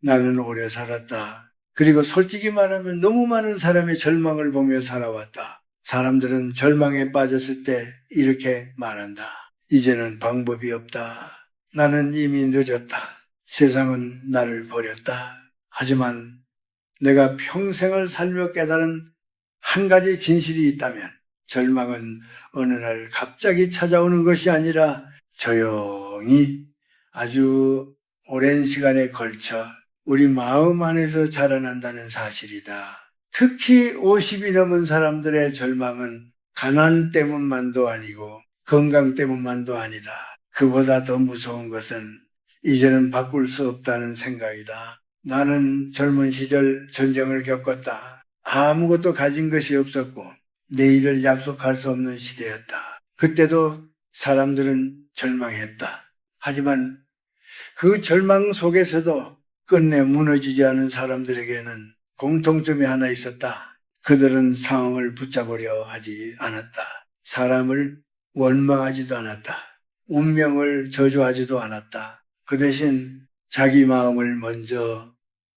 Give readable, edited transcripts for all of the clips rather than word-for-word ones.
나는 오래 살았다. 그리고 솔직히 말하면 너무 많은 사람의 절망을 보며 살아왔다. 사람들은 절망에 빠졌을 때 이렇게 말한다. 이제는 방법이 없다. 나는 이미 늦었다. 세상은 나를 버렸다. 하지만 내가 평생을 살며 깨달은 한 가지 진실이 있다면 절망은 어느 날 갑자기 찾아오는 것이 아니라 조용히 아주 오랜 시간에 걸쳐 우리 마음 안에서 자라난다는 사실이다. 특히 50이 넘은 사람들의 절망은 가난 때문만도 아니고 건강 때문만도 아니다. 그보다 더 무서운 것은 이제는 바꿀 수 없다는 생각이다. 나는 젊은 시절 전쟁을 겪었다. 아무것도 가진 것이 없었고 내일을 약속할 수 없는 시대였다. 그때도 사람들은 절망했다. 하지만 그 절망 속에서도 끝내 무너지지 않은 사람들에게는 공통점이 하나 있었다. 그들은 상황을 붙잡으려 하지 않았다. 사람을 원망하지도 않았다. 운명을 저주하지도 않았다. 그 대신 자기 마음을 먼저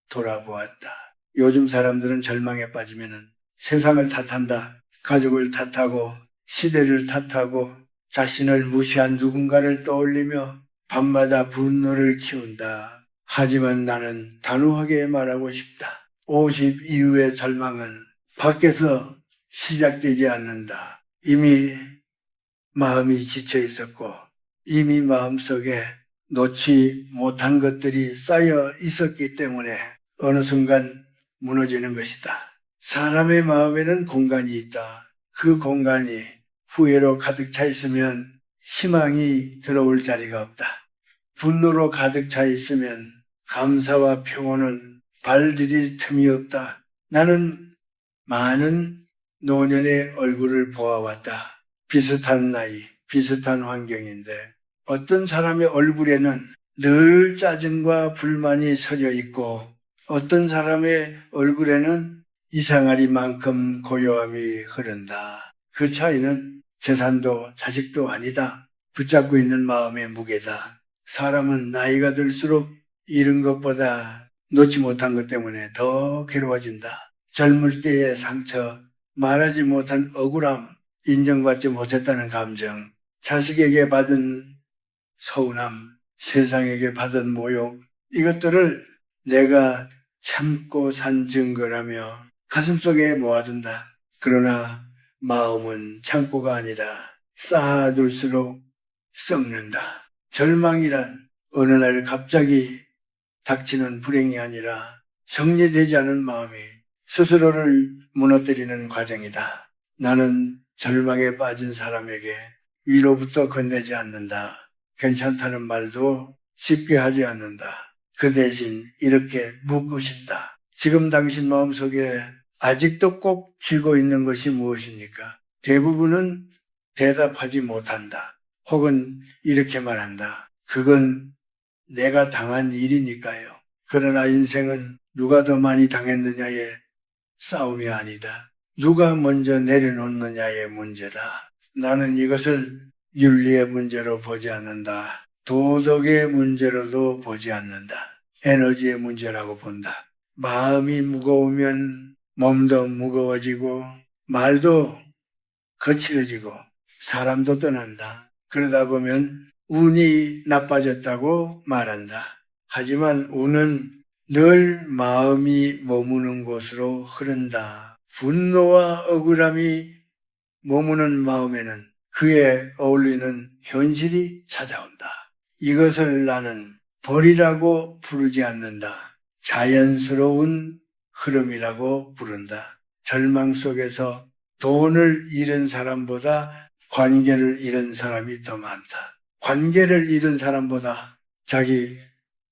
돌아보았다. 요즘 사람들은 절망에 빠지면 세상을 탓한다. 가족을 탓하고 시대를 탓하고 자신을 무시한 누군가를 떠올리며 밤마다 분노를 키운다. 하지만 나는 단호하게 말하고 싶다. 50 이후의 절망은 밖에서 시작되지 않는다. 이미 마음이 지쳐 있었고 이미 마음속에 놓지 못한 것들이 쌓여 있었기 때문에 어느 순간 무너지는 것이다. 사람의 마음에는 공간이 있다. 그 공간이 후회로 가득 차 있으면 희망이 들어올 자리가 없다. 분노로 가득 차 있으면 감사와 평온은 발디딜 틈이 없다. 나는 많은 노년의 얼굴을 보아왔다. 비슷한 나이, 비슷한 환경인데 어떤 사람의 얼굴에는 늘 짜증과 불만이 서려 있고 어떤 사람의 얼굴에는 이상하리만큼 고요함이 흐른다. 그 차이는 재산도 자식도 아니다. 붙잡고 있는 마음의 무게다. 사람은 나이가 들수록 잃은 것보다 놓지 못한 것 때문에 더 괴로워진다. 젊을 때의 상처, 말하지 못한 억울함, 인정받지 못했다는 감정, 자식에게 받은 서운함, 세상에게 받은 모욕, 이것들을 내가 참고 산 증거라며 가슴속에 모아둔다. 그러나 마음은 창고가 아니라 쌓아둘수록 썩는다. 절망이란 어느 날 갑자기 닥치는 불행이 아니라 정리되지 않은 마음이 스스로를 무너뜨리는 과정이다. 나는 절망에 빠진 사람에게 위로부터 건네지 않는다. 괜찮다는 말도 쉽게 하지 않는다. 그 대신 이렇게 묻고 싶다. 지금 당신 마음속에 아직도 꼭 쥐고 있는 것이 무엇입니까? 대부분은 대답하지 못한다. 혹은 이렇게 말한다. 그건 내가 당한 일이니까요. 그러나 인생은 누가 더 많이 당했느냐의 싸움이 아니다. 누가 먼저 내려놓느냐의 문제다. 나는 이것을 윤리의 문제로 보지 않는다. 도덕의 문제로도 보지 않는다. 에너지의 문제라고 본다. 마음이 무거우면 몸도 무거워지고 말도 거칠어지고 사람도 떠난다. 그러다 보면 운이 나빠졌다고 말한다. 하지만 운은 늘 마음이 머무는 곳으로 흐른다. 분노와 억울함이 머무는 마음에는 그에 어울리는 현실이 찾아온다. 이것을 나는 벌이라고 부르지 않는다. 자연스러운 흐름이라고 부른다. 절망 속에서 돈을 잃은 사람보다 관계를 잃은 사람이 더 많다. 관계를 잃은 사람보다 자기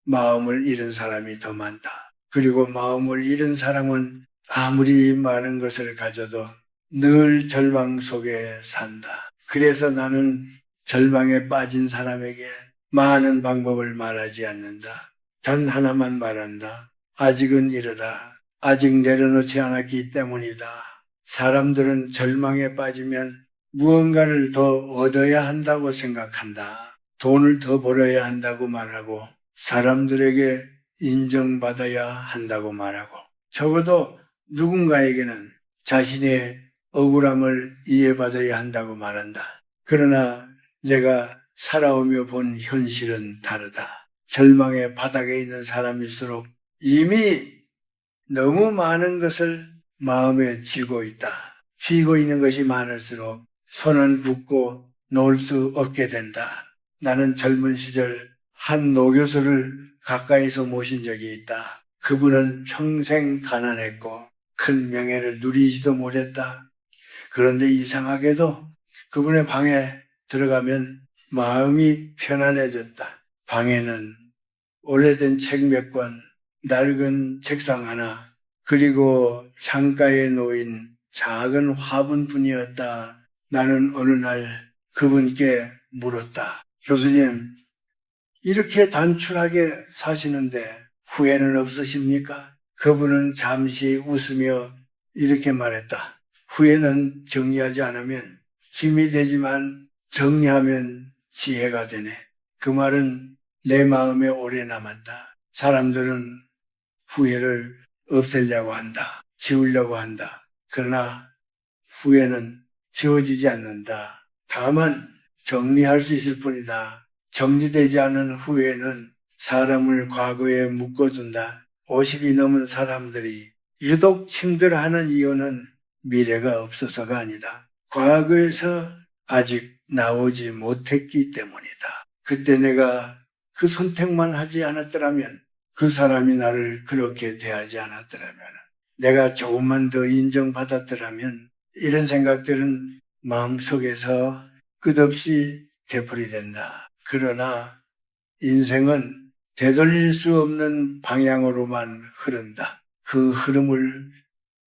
마음을 잃은 사람이 더 많다. 그리고 마음을 잃은 사람은 아무리 많은 것을 가져도 늘 절망 속에 산다. 그래서 나는 절망에 빠진 사람에게 많은 방법을 말하지 않는다. 단 하나만 말한다. 아직은 이르다. 아직 내려놓지 않았기 때문이다. 사람들은 절망에 빠지면 무언가를 더 얻어야 한다고 생각한다. 돈을 더 벌어야 한다고 말하고 사람들에게 인정받아야 한다고 말하고 적어도 누군가에게는 자신의 억울함을 이해받아야 한다고 말한다. 그러나 내가 살아오며 본 현실은 다르다. 절망의 바닥에 있는 사람일수록 이미 너무 많은 것을 마음에 쥐고 있다. 쥐고 있는 것이 많을수록 손은 붓고 놓을 수 없게 된다. 나는 젊은 시절 한 노교수를 가까이서 모신 적이 있다. 그분은 평생 가난했고 큰 명예를 누리지도 못했다. 그런데 이상하게도 그분의 방에 들어가면 마음이 편안해졌다. 방에는 오래된 책 몇 권, 낡은 책상 하나, 그리고 창가에 놓인 작은 화분뿐이었다. 나는 어느 날 그분께 물었다. 교수님, 이렇게 단출하게 사시는데 후회는 없으십니까? 그분은 잠시 웃으며 이렇게 말했다. 후회는 정리하지 않으면 짐이 되지만 정리하면 지혜가 되네. 그 말은 내 마음에 오래 남았다. 사람들은 후회를 없애려고 한다. 지우려고 한다. 그러나 후회는 지워지지 않는다. 다만 정리할 수 있을 뿐이다. 정리되지 않은 후회는 사람을 과거에 묶어둔다. 50이 넘은 사람들이 유독 힘들어하는 이유는 미래가 없어서가 아니다. 과거에서 아직 나오지 못했기 때문이다. 그때 내가 그 선택만 하지 않았더라면, 그 사람이 나를 그렇게 대하지 않았더라면, 내가 조금만 더 인정받았더라면, 이런 생각들은 마음속에서 끝없이 되풀이된다. 그러나 인생은 되돌릴 수 없는 방향으로만 흐른다. 그 흐름을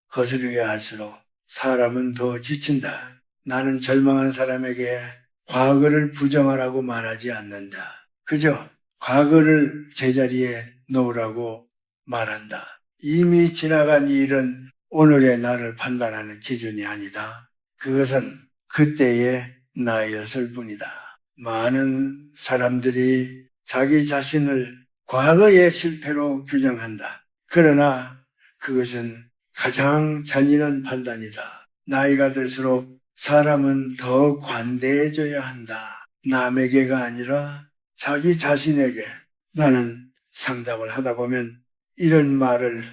거스르게 할수록 사람은 더 지친다. 나는 절망한 사람에게 과거를 부정하라고 말하지 않는다. 그저 과거를 제자리에 놓으라고 말한다. 이미 지나간 일은 오늘의 나를 판단하는 기준이 아니다. 그것은 그때의 나였을 뿐이다. 많은 사람들이 자기 자신을 과거의 실패로 규정한다. 그러나 그것은 가장 잔인한 판단이다. 나이가 들수록 사람은 더 관대해져야 한다. 남에게가 아니라 자기 자신에게. 나는 상담을 하다 보면 이런 말을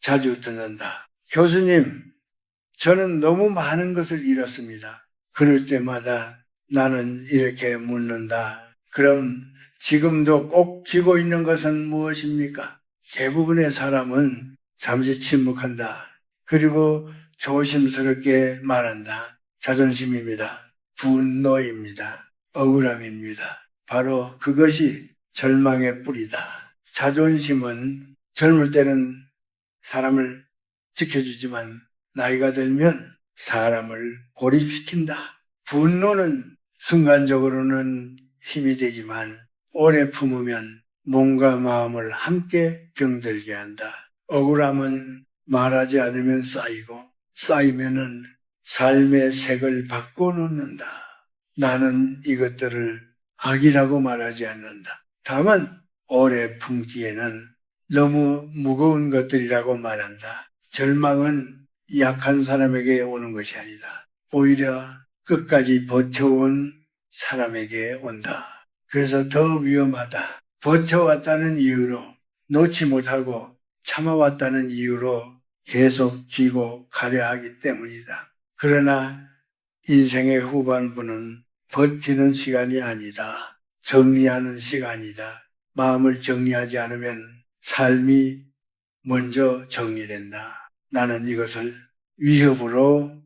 자주 듣는다. 교수님, 저는 너무 많은 것을 잃었습니다. 그럴 때마다 나는 이렇게 묻는다. 그럼 지금도 꼭 쥐고 있는 것은 무엇입니까? 대부분의 사람은 잠시 침묵한다. 그리고 조심스럽게 말한다. 자존심입니다. 분노입니다. 억울함입니다. 바로 그것이 절망의 뿌리다. 자존심은 젊을 때는 사람을 지켜주지만 나이가 들면 사람을 고립시킨다. 분노는 순간적으로는 힘이 되지만 오래 품으면 몸과 마음을 함께 병들게 한다. 억울함은 말하지 않으면 쌓이고 쌓이면은 삶의 색을 바꿔놓는다. 나는 이것들을 악이라고 말하지 않는다. 다만 오래 품기에는 너무 무거운 것들이라고 말한다. 절망은 약한 사람에게 오는 것이 아니다. 오히려 끝까지 버텨온 사람에게 온다. 그래서 더 위험하다. 버텨왔다는 이유로, 놓지 못하고 참아왔다는 이유로 계속 쥐고 가려 하기 때문이다. 그러나 인생의 후반부는 버티는 시간이 아니다. 정리하는 시간이다. 마음을 정리하지 않으면 삶이 먼저 정리된다. 나는 이것을 위협으로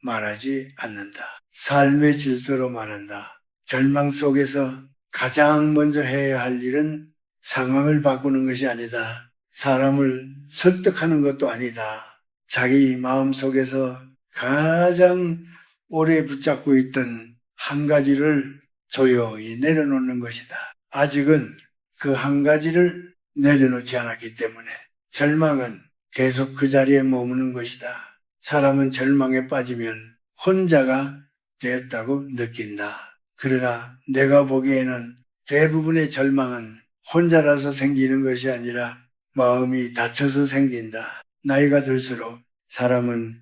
말하지 않는다. 삶의 질서로 말한다. 절망 속에서 가장 먼저 해야 할 일은 상황을 바꾸는 것이 아니다. 사람을 설득하는 것도 아니다. 자기 마음 속에서 가장 오래 붙잡고 있던 한 가지를 조용히 내려놓는 것이다. 아직은 그 한 가지를 내려놓지 않았기 때문에 절망은 계속 그 자리에 머무는 것이다. 사람은 절망에 빠지면 혼자가 되었다고 느낀다. 그러나 내가 보기에는 대부분의 절망은 혼자라서 생기는 것이 아니라 마음이 다쳐서 생긴다. 나이가 들수록 사람은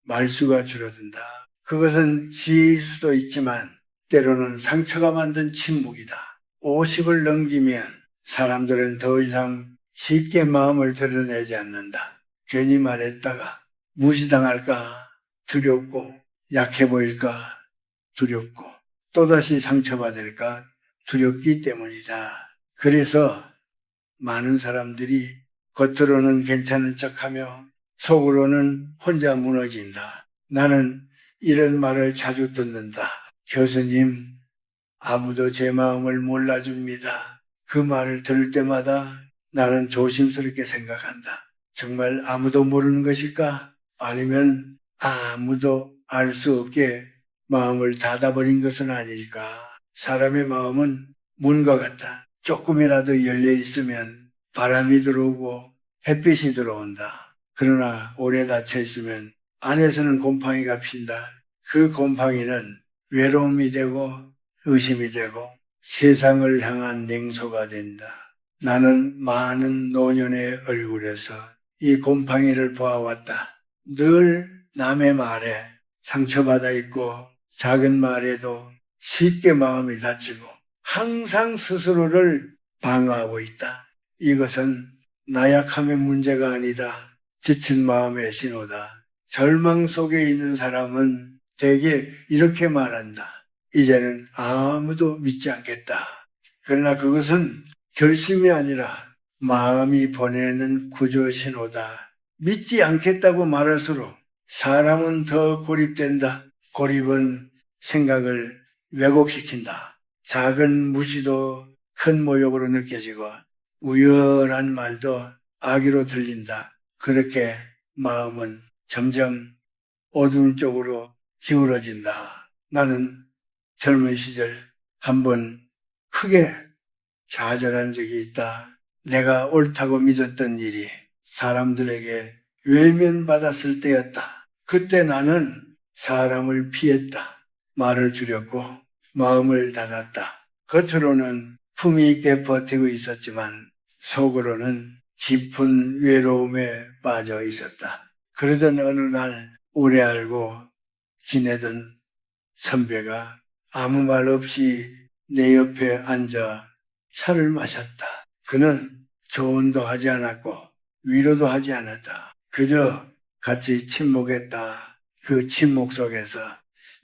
말수가 줄어든다. 그것은 지혜일 수도 있지만 때로는 상처가 만든 침묵이다. 50을 넘기면 사람들은 더 이상 쉽게 마음을 드러내지 않는다. 괜히 말했다가 무시당할까 두렵고 약해 보일까 두렵고 또다시 상처받을까 두렵기 때문이다. 그래서 많은 사람들이 겉으로는 괜찮은 척하며 속으로는 혼자 무너진다. 나는 이런 말을 자주 듣는다. 교수님, 아무도 제 마음을 몰라줍니다. 그 말을 들을 때마다 나는 조심스럽게 생각한다. 정말 아무도 모르는 것일까? 아니면 아무도 알 수 없게 마음을 닫아버린 것은 아닐까? 사람의 마음은 문과 같다. 조금이라도 열려 있으면 바람이 들어오고 햇빛이 들어온다. 그러나 오래 닫혀 있으면 안에서는 곰팡이가 핀다. 그 곰팡이는 외로움이 되고 의심이 되고 세상을 향한 냉소가 된다. 나는 많은 노년의 얼굴에서 이 곰팡이를 보아왔다. 늘 남의 말에 상처받아 있고 작은 말에도 쉽게 마음이 다치고 항상 스스로를 방어하고 있다. 이것은 나약함의 문제가 아니다. 지친 마음의 신호다. 절망 속에 있는 사람은 대개 이렇게 말한다. 이제는 아무도 믿지 않겠다. 그러나 그것은 결심이 아니라 마음이 보내는 구조 신호다. 믿지 않겠다고 말할수록 사람은 더 고립된다. 고립은 생각을 왜곡시킨다. 작은 무시도 큰 모욕으로 느껴지고 우연한 말도 악의로 들린다. 그렇게 마음은 점점 어두운 쪽으로 기울어진다. 나는 젊은 시절 한번 크게 좌절한 적이 있다. 내가 옳다고 믿었던 일이 사람들에게 외면받았을 때였다. 그때 나는 사람을 피했다. 말을 줄였고 마음을 닫았다. 겉으로는 품위 있게 버티고 있었지만 속으로는 깊은 외로움에 빠져 있었다. 그러던 어느 날 오래 알고 지내던 선배가 아무 말 없이 내 옆에 앉아 차를 마셨다. 그는 조언도 하지 않았고 위로도 하지 않았다. 그저 같이 침묵했다. 그 침묵 속에서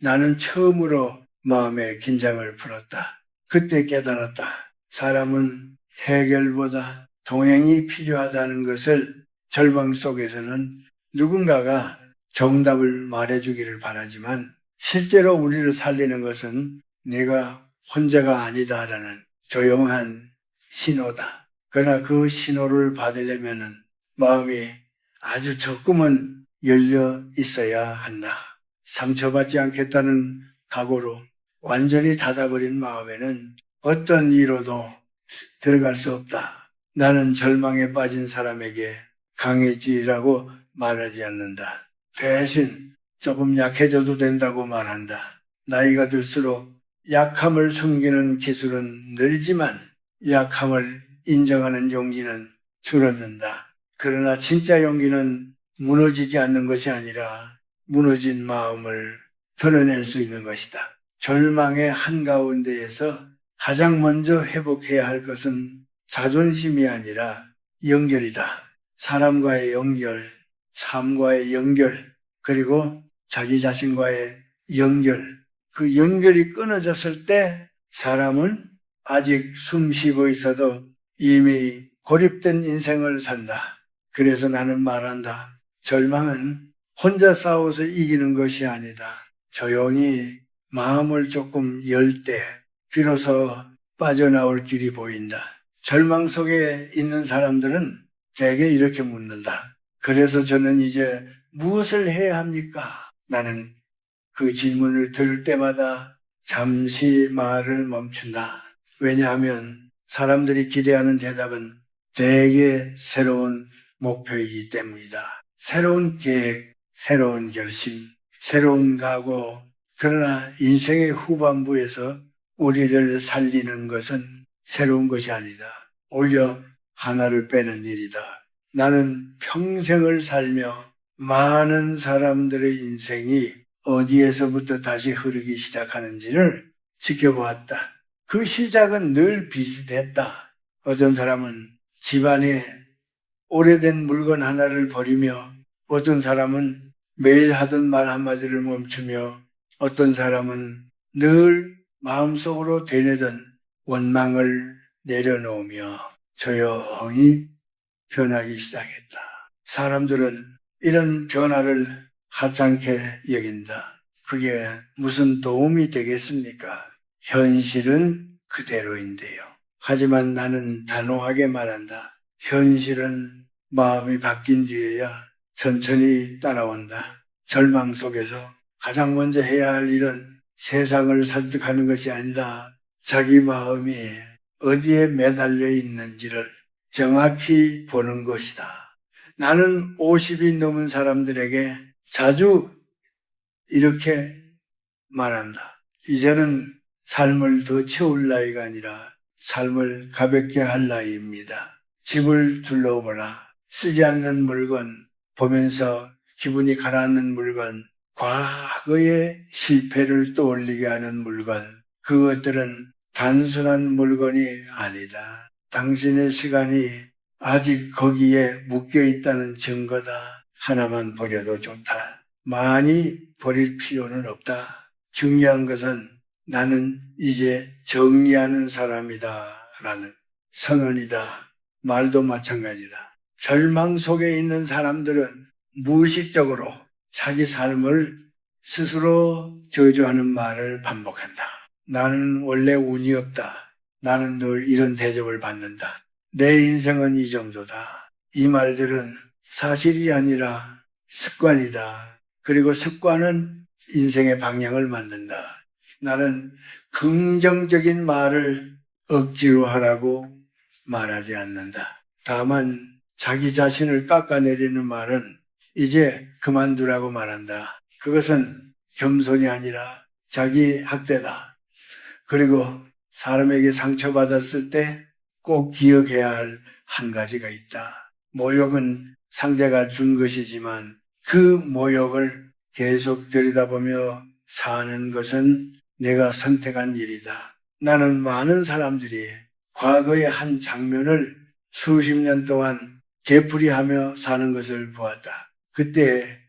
나는 처음으로 마음의 긴장을 풀었다. 그때 깨달았다. 사람은 해결보다 동행이 필요하다는 것을 절망 속에서는 누군가가 정답을 말해주기를 바라지만 실제로 우리를 살리는 것은 내가 혼자가 아니다라는 조용한 신호다. 그러나 그 신호를 받으려면 마음이 아주 조금은 열려 있어야 한다. 상처받지 않겠다는 각오로 완전히 닫아버린 마음에는 어떤 위로도 들어갈 수 없다. 나는 절망에 빠진 사람에게 강해지라고 말하지 않는다. 대신 조금 약해져도 된다고 말한다. 나이가 들수록 약함을 숨기는 기술은 늘지만 약함을 인정하는 용기는 줄어든다. 그러나 진짜 용기는 무너지지 않는 것이 아니라 무너진 마음을 드러낼 수 있는 것이다. 절망의 한가운데에서 가장 먼저 회복해야 할 것은 자존심이 아니라 연결이다. 사람과의 연결, 삶과의 연결, 그리고 자기 자신과의 연결. 그 연결이 끊어졌을 때 사람은 아직 숨 쉬고 있어도 이미 고립된 인생을 산다. 그래서 나는 말한다. 절망은 혼자 싸워서 이기는 것이 아니다. 조용히 마음을 조금 열 때 비로소 빠져나올 길이 보인다. 절망 속에 있는 사람들은 대개 이렇게 묻는다. 그래서 저는 이제 무엇을 해야 합니까? 나는 그 질문을 들을 때마다 잠시 말을 멈춘다. 왜냐하면 사람들이 기대하는 대답은 대개 새로운 목표이기 때문이다. 새로운 계획, 새로운 결심, 새로운 각오. 그러나 인생의 후반부에서 우리를 살리는 것은 새로운 것이 아니다. 오히려 하나를 빼는 일이다. 나는 평생을 살며 많은 사람들의 인생이 어디에서부터 다시 흐르기 시작하는지를 지켜보았다. 그 시작은 늘 비슷했다. 어떤 사람은 집안에 오래된 물건 하나를 버리며, 어떤 사람은 매일 하던 말 한마디를 멈추며, 어떤 사람은 늘 마음속으로 되뇌던 원망을 내려놓으며 조용히 변하기 시작했다. 사람들은 이런 변화를 하찮게 여긴다. 그게 무슨 도움이 되겠습니까? 현실은 그대로인데요. 하지만 나는 단호하게 말한다. 현실은 마음이 바뀐 뒤에야 천천히 따라온다. 절망 속에서 가장 먼저 해야 할 일은 세상을 설득하는 것이 아니라 자기 마음이 어디에 매달려 있는지를 정확히 보는 것이다. 나는 50이 넘은 사람들에게 자주 이렇게 말한다. 이제는 삶을 더 채울 나이가 아니라 삶을 가볍게 할 나이입니다. 집을 둘러보라. 쓰지 않는 물건, 보면서 기분이 가라앉는 물건, 과거의 실패를 떠올리게 하는 물건, 그것들은 단순한 물건이 아니다. 당신의 시간이 아직 거기에 묶여 있다는 증거다. 하나만 버려도 좋다. 많이 버릴 필요는 없다. 중요한 것은 나는 이제 정리하는 사람이다 라는 선언이다. 말도 마찬가지다. 절망 속에 있는 사람들은 무의식적으로 자기 삶을 스스로 저주하는 말을 반복한다. 나는 원래 운이 없다. 나는 늘 이런 대접을 받는다. 내 인생은 이 정도다. 이 말들은 사실이 아니라 습관이다. 그리고 습관은 인생의 방향을 만든다. 나는 긍정적인 말을 억지로 하라고 말하지 않는다. 다만 자기 자신을 깎아내리는 말은 이제 그만두라고 말한다. 그것은 겸손이 아니라 자기 학대다. 그리고 사람에게 상처받았을 때 꼭 기억해야 할 한 가지가 있다. 모욕은 상대가 준 것이지만 그 모욕을 계속 들여다보며 사는 것은 내가 선택한 일이다. 나는 많은 사람들이 과거의 한 장면을 수십 년 동안 되풀이하며 사는 것을 보았다. 그때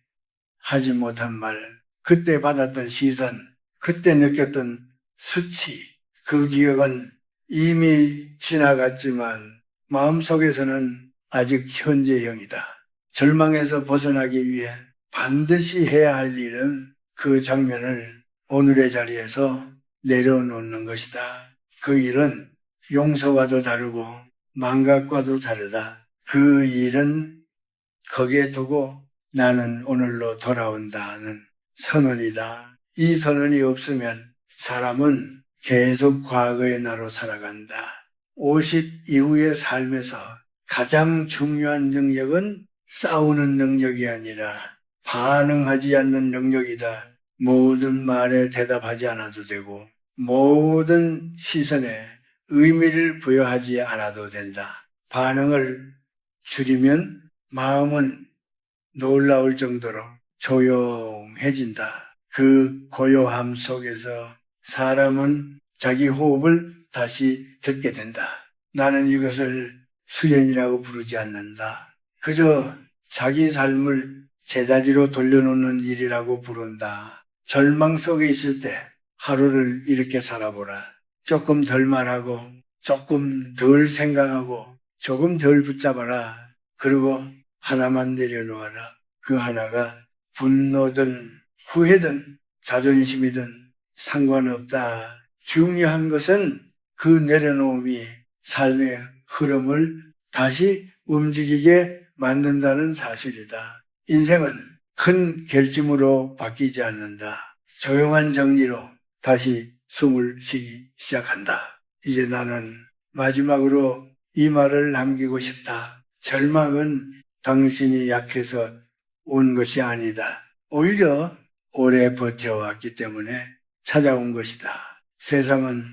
하지 못한 말, 그때 받았던 시선, 그때 느꼈던 수치, 그 기억은 이미 지나갔지만 마음속에서는 아직 현재형이다. 절망에서 벗어나기 위해 반드시 해야 할 일은 그 장면을 오늘의 자리에서 내려놓는 것이다. 그 일은 용서와도 다르고 망각과도 다르다. 그 일은 거기에 두고 나는 오늘로 돌아온다는 선언이다. 이 선언이 없으면 사람은 계속 과거의 나로 살아간다. 50 이후의 삶에서 가장 중요한 능력은 싸우는 능력이 아니라 반응하지 않는 능력이다. 모든 말에 대답하지 않아도 되고 모든 시선에 의미를 부여하지 않아도 된다. 반응을 줄이면 마음은 놀라울 정도로 조용해진다. 그 고요함 속에서 사람은 자기 호흡을 다시 듣게 된다. 나는 이것을 수련이라고 부르지 않는다. 그저 자기 삶을 제자리로 돌려놓는 일이라고 부른다. 절망 속에 있을 때 하루를 이렇게 살아보라. 조금 덜 말하고 조금 덜 생각하고 조금 덜 붙잡아라. 그리고 하나만 내려놓아라. 그 하나가 분노든 후회든 자존심이든 상관없다. 중요한 것은 그 내려놓음이 삶의 흐름을 다시 움직이게 만든다는 사실이다. 인생은 큰 결심으로 바뀌지 않는다. 조용한 정리로 다시 숨을 쉬기 시작한다. 이제 나는 마지막으로 이 말을 남기고 싶다. 절망은 당신이 약해서 온 것이 아니다. 오히려 오래 버텨왔기 때문에 찾아온 것이다. 세상은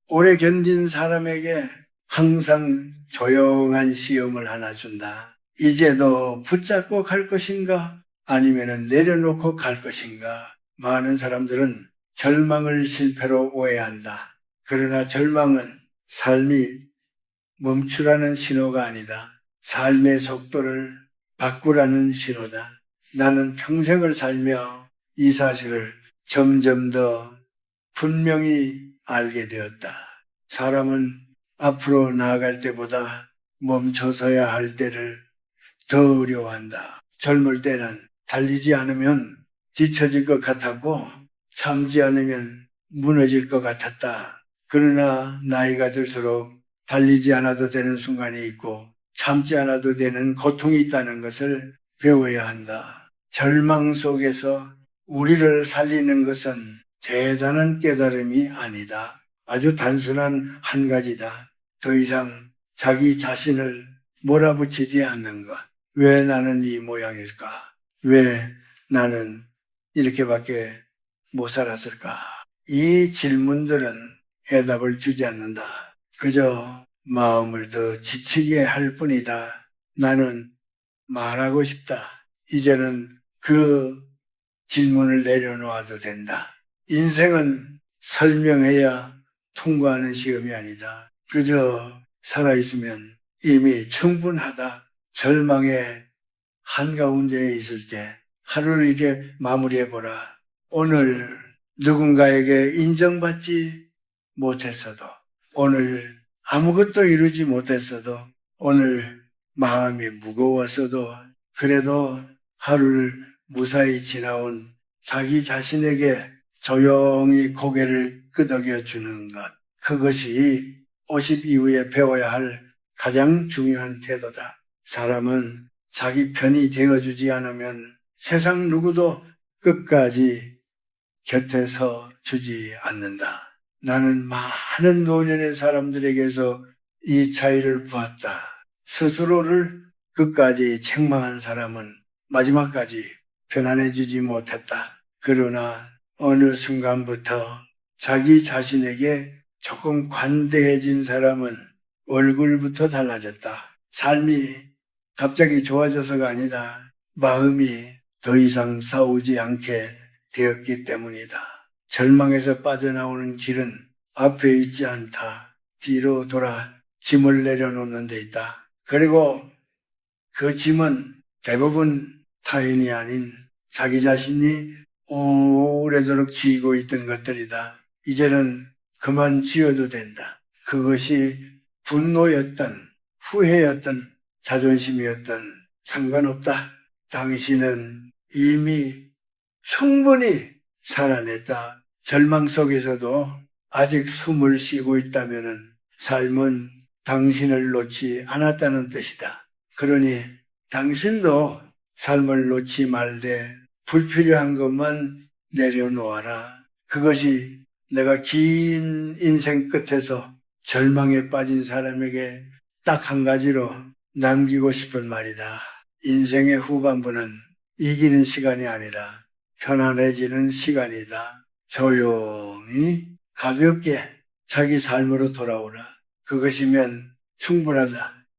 오래 견딘 사람에게 항상 조용한 시험을 하나 준다. 이제도 붙잡고 갈 것인가? 아니면 내려놓고 갈 것인가? 많은 사람들은 절망을 실패로 오해한다. 그러나 절망은 삶이 멈추라는 신호가 아니다. 삶의 속도를 바꾸라는 신호다. 나는 평생을 살며 이 사실을 점점 더 분명히 알게 되었다. 사람은 앞으로 나아갈 때보다 멈춰서야 할 때를 더 어려워한다. 젊을 때는 달리지 않으면 뒤처질 것 같았고 참지 않으면 무너질 것 같았다. 그러나 나이가 들수록 달리지 않아도 되는 순간이 있고 참지 않아도 되는 고통이 있다는 것을 배워야 한다. 절망 속에서 우리를 살리는 것은 대단한 깨달음이 아니다. 아주 단순한 한 가지다. 더 이상 자기 자신을 몰아붙이지 않는 것. 왜 나는 이 모양일까? 왜 나는 이렇게밖에 못 살았을까? 이 질문들은 해답을 주지 않는다. 그저 마음을 더 지치게 할 뿐이다. 나는 말하고 싶다. 이제는 그 질문을 내려놓아도 된다. 인생은 설명해야 통과하는 시험이 아니다. 그저 살아있으면 이미 충분하다. 절망의 한가운데에 있을 때 하루를 이제 마무리해보라. 오늘 누군가에게 인정받지 못했어도, 오늘 아무것도 이루지 못했어도, 오늘 마음이 무거웠어도, 그래도 하루를 무사히 지나온 자기 자신에게 조용히 고개를 끄덕여 주는 것. 그것이 50 이후에 배워야 할 가장 중요한 태도다. 사람은 자기 편이 되어주지 않으면 세상 누구도 끝까지 곁에 서 주지 않는다. 나는 많은 노년의 사람들에게서 이 차이를 보았다. 스스로를 끝까지 책망한 사람은 마지막까지 편안해지지 못했다. 그러나 어느 순간부터 자기 자신에게 조금 관대해진 사람은 얼굴부터 달라졌다. 삶이 갑자기 좋아져서가 아니다. 마음이 더 이상 싸우지 않게 되었기 때문이다. 절망에서 빠져나오는 길은 앞에 있지 않다. 뒤로 돌아 짐을 내려놓는 데 있다. 그리고 그 짐은 대부분 타인이 아닌 자기 자신이 오래도록 지고 있던 것들이다. 이제는 그만 지어도 된다. 그것이 분노였던, 후회였던, 자존심이었던 상관없다. 당신은 이미 충분히 살아냈다. 절망 속에서도 아직 숨을 쉬고 있다면 삶은 당신을 놓지 않았다는 뜻이다. 그러니 당신도 삶을 놓지 말되 불필요한 것만 내려놓아라. 그것이 내가 긴 인생 끝에서 절망에 빠진 사람에게 딱 한 가지로 남기고 싶은 말이다. 인생의 후반부는 이기는 시간이 아니라 편안해지는 시간이다. 조용히 가볍게 자기 삶으로 돌아오라. 그것이면 충분하다.